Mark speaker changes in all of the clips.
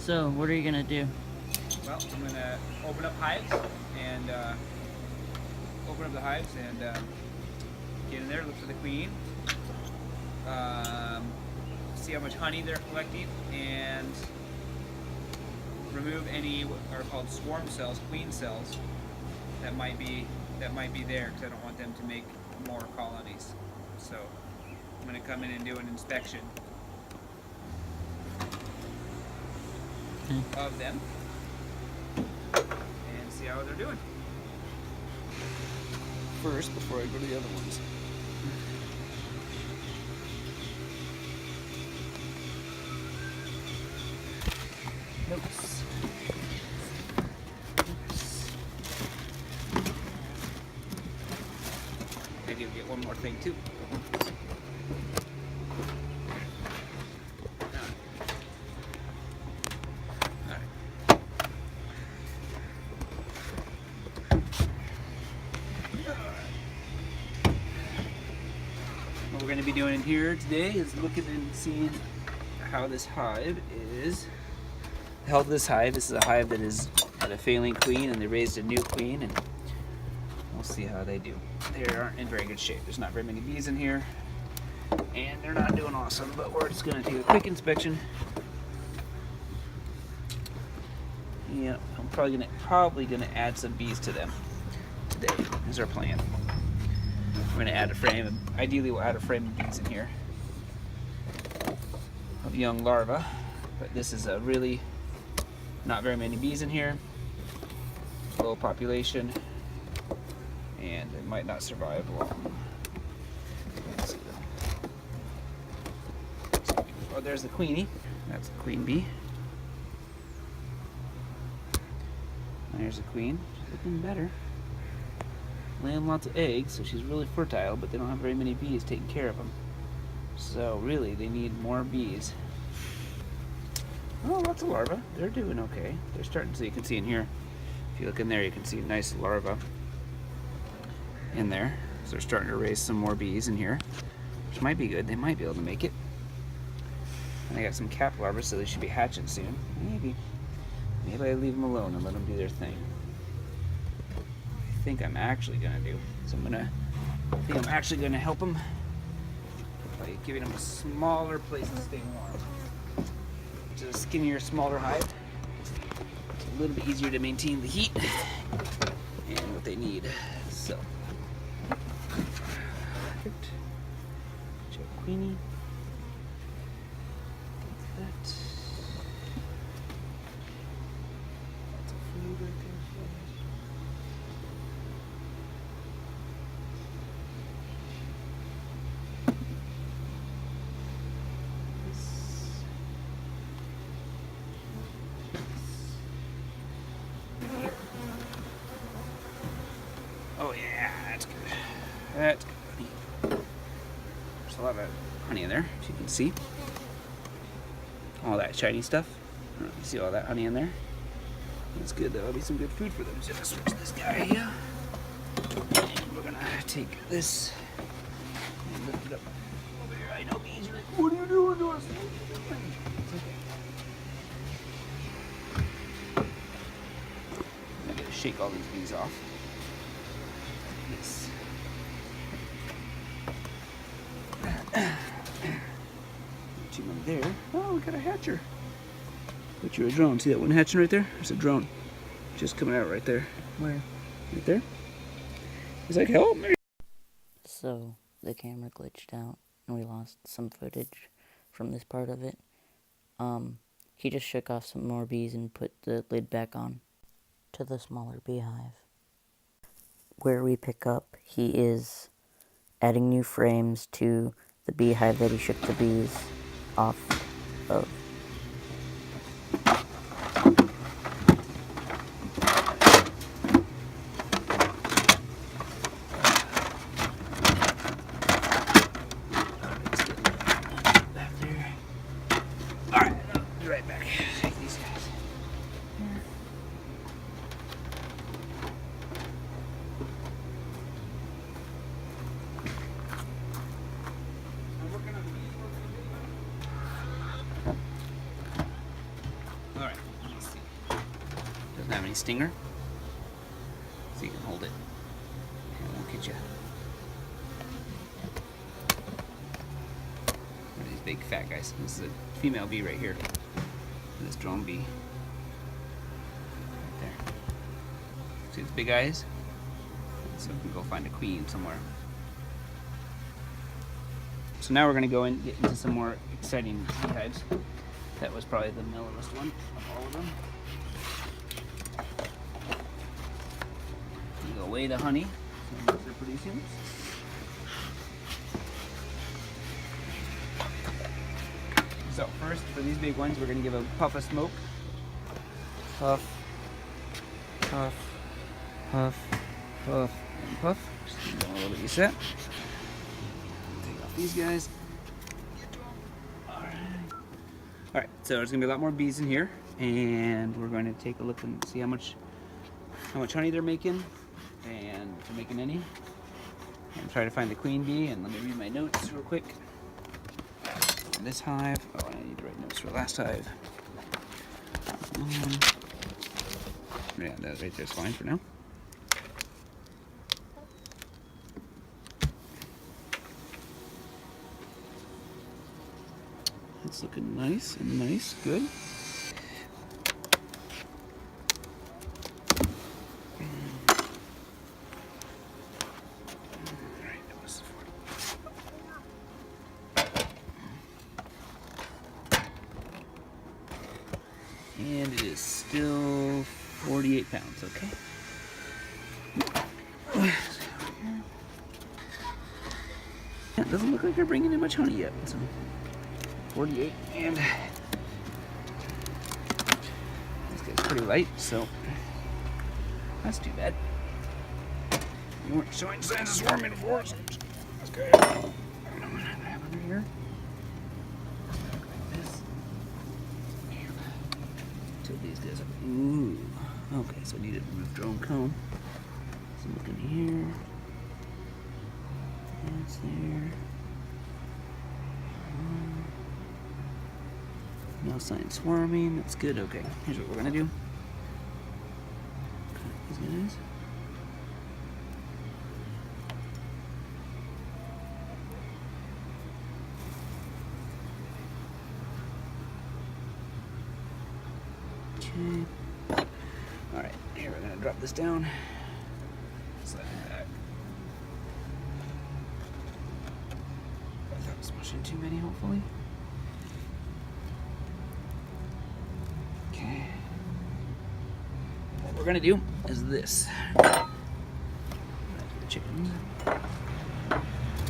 Speaker 1: So, what are you gonna do?
Speaker 2: Well, I'm gonna open up hives and get in there, look for the queen, see how much honey they're collecting, and remove any what are called swarm cells, queen cells, that might be there, because I don't want them to make more colonies. So I'm going to come in and do an inspection of them and see how they're doing first before I go to the other ones. Notes. Maybe you'll get one more thing too. What we're going to be doing in here today is looking and seeing how this hive is. The health of this hive. This is a hive that had a failing queen, and they raised a new queen, and we'll see how they do. They aren't in very good shape. There's not very many bees in here, and they're not doing awesome. But we're just going to do a quick inspection. Yeah, I'm probably gonna add some bees to them today. Is our plan. We're gonna add a frame. Ideally, we'll add a frame of bees in here of young larvae. But this is a really not very many bees in here. Low population, and it might not survive long. Let's see. Oh, there's the queenie. That's the queen bee. There's the queen. She's looking better. Laying lots of eggs, so she's really fertile, but they don't have very many bees taking care of them. So really, they need more bees. Oh, lots of larvae. They're doing okay. They're starting, so you can see in here. If you look in there, you can see nice larvae in there. So they're starting to raise some more bees in here, which might be good. They might be able to make it. And I got some cap larvae, so they should be hatching soon. Maybe I leave them alone and let them do their thing. I think I'm actually gonna do. So I think I'm actually gonna help them by giving them a smaller place to stay warm. It's a skinnier, smaller hive. It's a little bit easier to maintain the heat and what they need. So, perfect. Check Queenie. That. Oh yeah, that's good. That's good honey. There's a lot of honey in there, as you can see. All that shiny stuff. I don't know if you see all that honey in there. That's good. That'll be some good food for them. So I'm gonna switch this guy here. And we're gonna take this and lift it up over here. I know bees are like, what are you doing to us? What are you doing? It's okay. I'm gonna shake all these bees off. Yes. Put you in there. Oh, we got a hatcher. Put you a drone. See that one hatching right there? There's a drone just coming out right there.
Speaker 1: Where?
Speaker 2: Right there. He's like, help me.
Speaker 1: So, the camera glitched out, and we lost some footage from this part of it. He just shook off some more bees and put the lid back on to the smaller beehive. Where we pick up, he is adding new frames to the beehive that he shook the bees off of.
Speaker 2: Alright, any stinger. So you can hold it and it won't get you. One of these big fat guys. This is a female bee right here. This drone bee. Right there. See its big eyes? So we can go find a queen somewhere. So now we're going to go and get into some more exciting beehives. That was probably the mellowest one of all of them. You go weigh the honey. So they're producing. So first, for these big ones, we're going to give a puff of smoke. Puff, puff, puff, puff, and puff. Just give them a little bit of set. Take off these guys. Alright, so there's going to be a lot more bees in here, and we're going to take a look and see how much honey they're making, and if they're making any, and try to find the queen bee. And let me read my notes real quick. This hive, oh, I need to write notes for the last hive. Yeah, that right there's fine for now. It's looking nice and nice, good. And it is still 48 pounds, okay? Yeah, it doesn't look like they're bringing in much honey yet. So 48, and this guy's pretty light, so that's too bad. You weren't showing signs of swarming before, so this guy. I don't know what I have under here. Like this. And tilt these guys up. Ooh. Okay, so I need to remove drone comb. So look in here. That's there. No sign swarming. That's good. Okay, here's what we're gonna do. Cut these guys. Okay. All right. Here we're gonna drop this down. Slide it back. Without smushing too many, hopefully. What we're gonna do is this. The chickens. I'm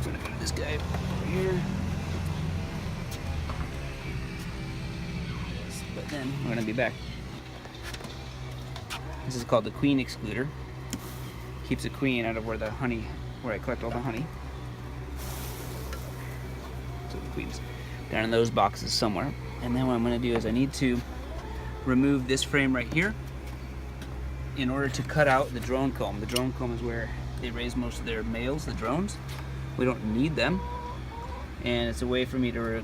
Speaker 2: gonna go to this guy over here. But then we're gonna be back. This is called the queen excluder. Keeps the queen out of where the honey, where I collect all the honey. So the queen's down in those boxes somewhere. And then what I'm gonna do is I need to remove this frame right here in order to cut out the drone comb. The drone comb is where they raise most of their males, the drones. We don't need them, and it's a way for me to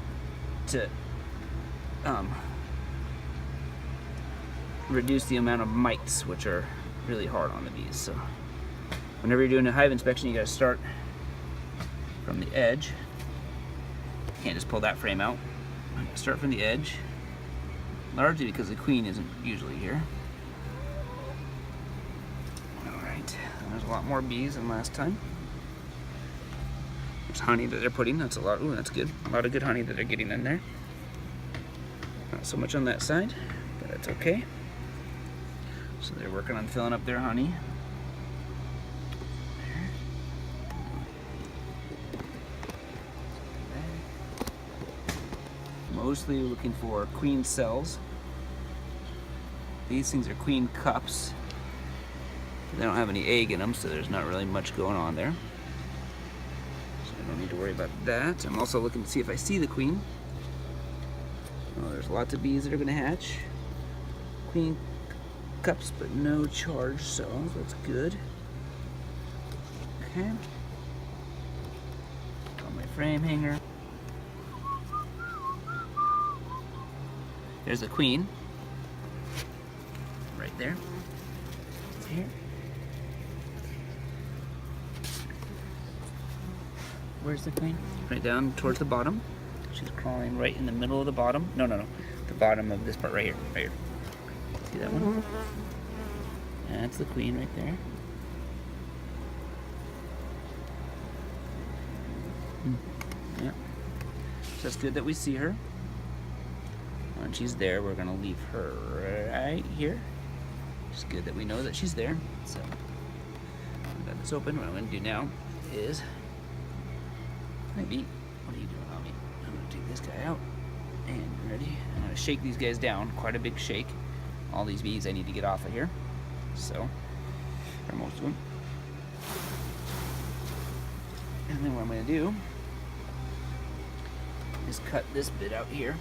Speaker 2: reduce the amount of mites, which are really hard on the bees. So whenever you're doing a hive inspection, you gotta start from the edge. You can't just pull that frame out. I'm gonna start from the edge, largely because the queen isn't usually here. Alright, there's a lot more bees than last time. There's honey that they're putting, that's a lot. Ooh, that's good. A lot of good honey that they're getting in there. Not so much on that side, but that's okay. So they're working on filling up their honey. Mostly looking for queen cells. These things are queen cups. They don't have any egg in them, so there's not really much going on there. So I don't need to worry about that. I'm also looking to see if I see the queen. Oh, there's lots of bees that are going to hatch. Queen cups, but no charged cells. That's good. Okay. On my frame hanger. There's the queen. Right there. here.
Speaker 1: Where's the queen?
Speaker 2: Right down towards the bottom. She's crawling right in the middle of the bottom. No. The bottom of this part right here. Right here. See that one? That's the queen right there. Yeah. So that's good that we see her. When she's there, we're gonna leave her right here. It's good that we know that she's there. So I've got this open. What I'm gonna do now is maybe. What are you doing on me? I'm gonna take this guy out. And ready? I'm gonna shake these guys down. Quite a big shake. All these bees I need to get off of here. So, or most of them. And then what I'm gonna do is cut this bit out here.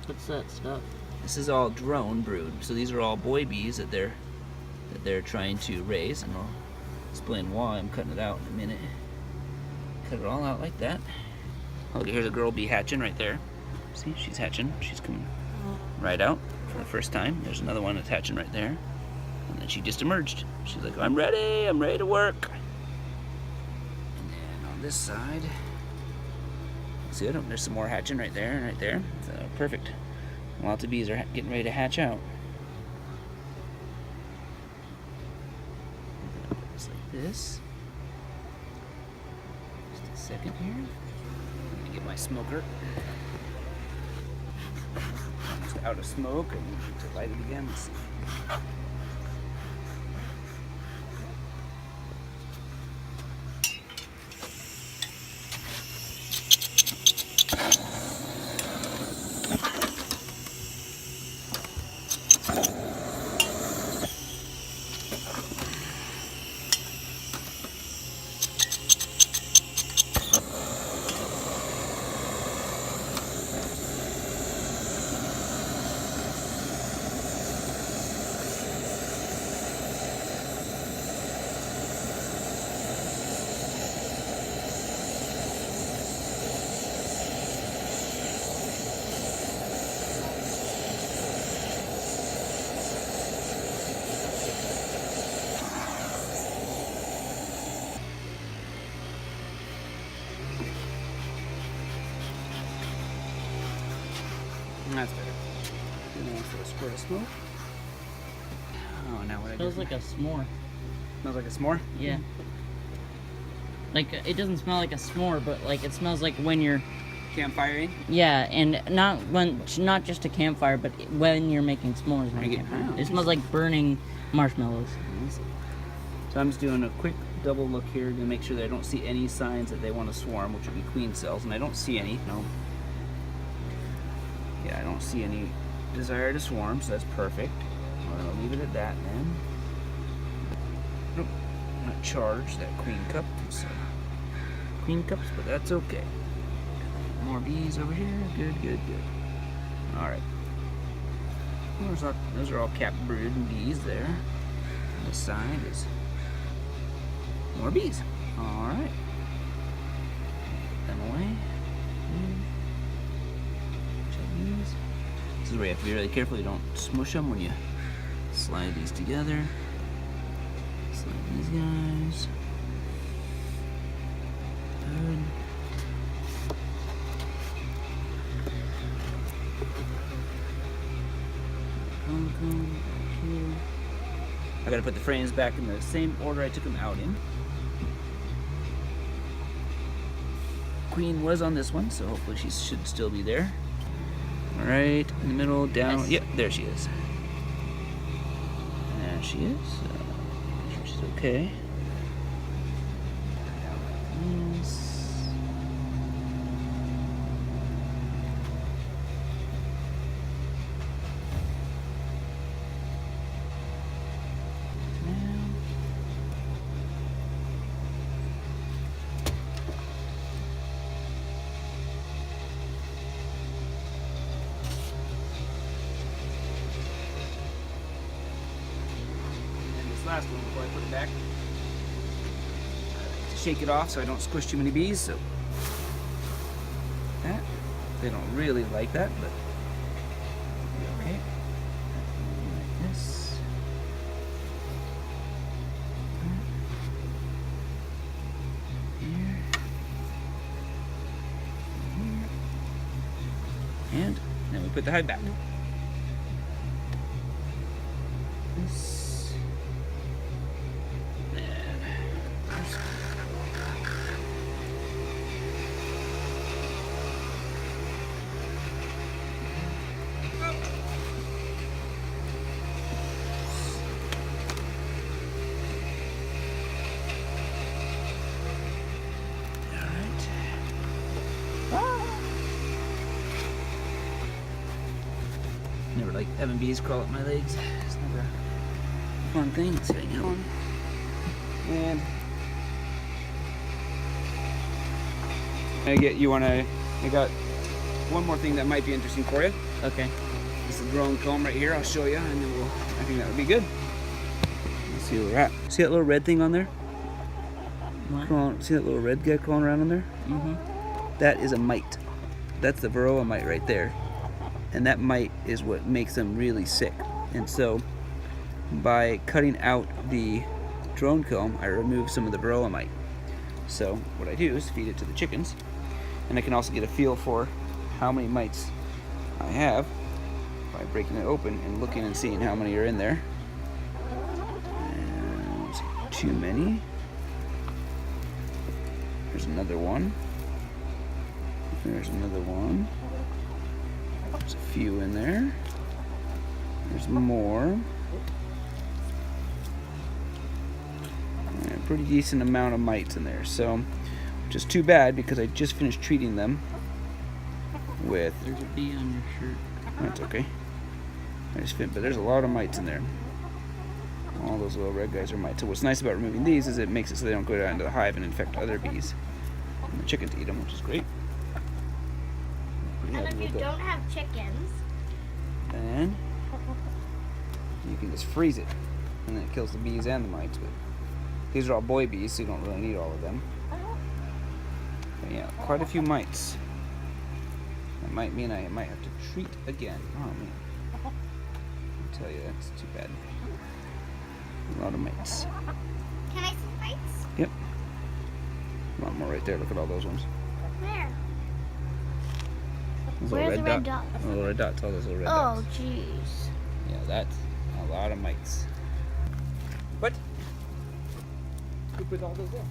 Speaker 1: What's that stuff?
Speaker 2: This is all drone brood. So these are all boy bees that they're trying to raise, and I'll explain why I'm cutting it out in a minute. Cut it all out like that. Look, here's a girl bee hatching right there. See, she's hatching. She's coming right out for the first time. There's another one that's hatching right there. And then she just emerged. She's like, I'm ready to work. And then on this side, see, there's some more hatching right there and right there. So, perfect. Lots of bees are getting ready to hatch out. Just like this. Just a second here. Let me get my smoker. It's out of smoke. I need to light it again. Let's see. That's better. And also a squirt of smoke. Oh, now what I do?
Speaker 1: Smells like a s'more.
Speaker 2: Smells like a s'more?
Speaker 1: Yeah. Like, it doesn't smell like a s'more, but like it smells like when you're
Speaker 2: Campfiring?
Speaker 1: yeah, and not just a campfire, but when you're making s'mores. It smells like burning marshmallows.
Speaker 2: So I'm just doing a quick double look here to make sure that I don't see any signs that they want to swarm, which would be queen cells, and I don't see any. No. Yeah, I don't see any desire to swarm, so that's perfect. I'm gonna leave it at that then. Nope, not charged that queen cup. So queen cups, but that's okay. More bees over here. Good, good, good. All right. Those are all capped brood and bees there. On this side is more bees. All right. Put them away. This is where you have to be really careful you don't smush them when you slide these together. Slide these guys. Good. I gotta put the frames back in the same order I took them out in. Queen was on this one, so hopefully she should still be there. Right in the middle, down.
Speaker 1: Nice.
Speaker 2: Yep, there she is. There she is. Make sure she's okay. Yes. Last one before I put it back. To shake it off so I don't squish too many bees. So that. They don't really like that, but okay. Like this. Here. Here. And then we put the hive back. This. Never like having bees crawl up my legs. It's never a fun thing. Let's hang out. And I got one more thing that might be interesting for you.
Speaker 1: Okay.
Speaker 2: It's a drone comb right here. I'll show you, and then I think that would be good. Let's see where we're at. See that little red thing on there?
Speaker 1: What?
Speaker 2: See that little red guy crawling around on there?
Speaker 1: Mm-hmm.
Speaker 2: That is a mite. That's the varroa mite right there. And that mite is what makes them really sick. And so by cutting out the drone comb, I remove some of the varroa mite. So what I do is feed it to the chickens, and I can also get a feel for how many mites I have by breaking it open and looking and seeing how many are in there. And too many. There's another one. There's another one. There's a few in there. There's more. And a pretty decent amount of mites in there. So, which is too bad because I just finished treating them with.
Speaker 1: There's a bee on your shirt.
Speaker 2: That's okay. But there's a lot of mites in there. All those little red guys are mites. So what's nice about removing these is it makes it so they don't go down into the hive and infect other bees. And the chickens eat them, which is great.
Speaker 3: And if you don't have chickens,
Speaker 2: then you can just freeze it, and then it kills the bees and the mites. But these are all boy bees, so you don't really need all of them. But yeah, quite a few mites. That might mean I might have to treat again. Oh man, I'll tell you, that's too bad. A lot of mites.
Speaker 3: can I see mites?
Speaker 2: Yep. A lot more right there. Look at all those ones.
Speaker 3: Where?
Speaker 2: Those
Speaker 3: Where's
Speaker 2: little
Speaker 3: the red dots?
Speaker 2: Little red dots. All those little red
Speaker 3: Oh,
Speaker 2: dots.
Speaker 3: jeez.
Speaker 2: Yeah, that's a lot of mites. What? Who put all those there?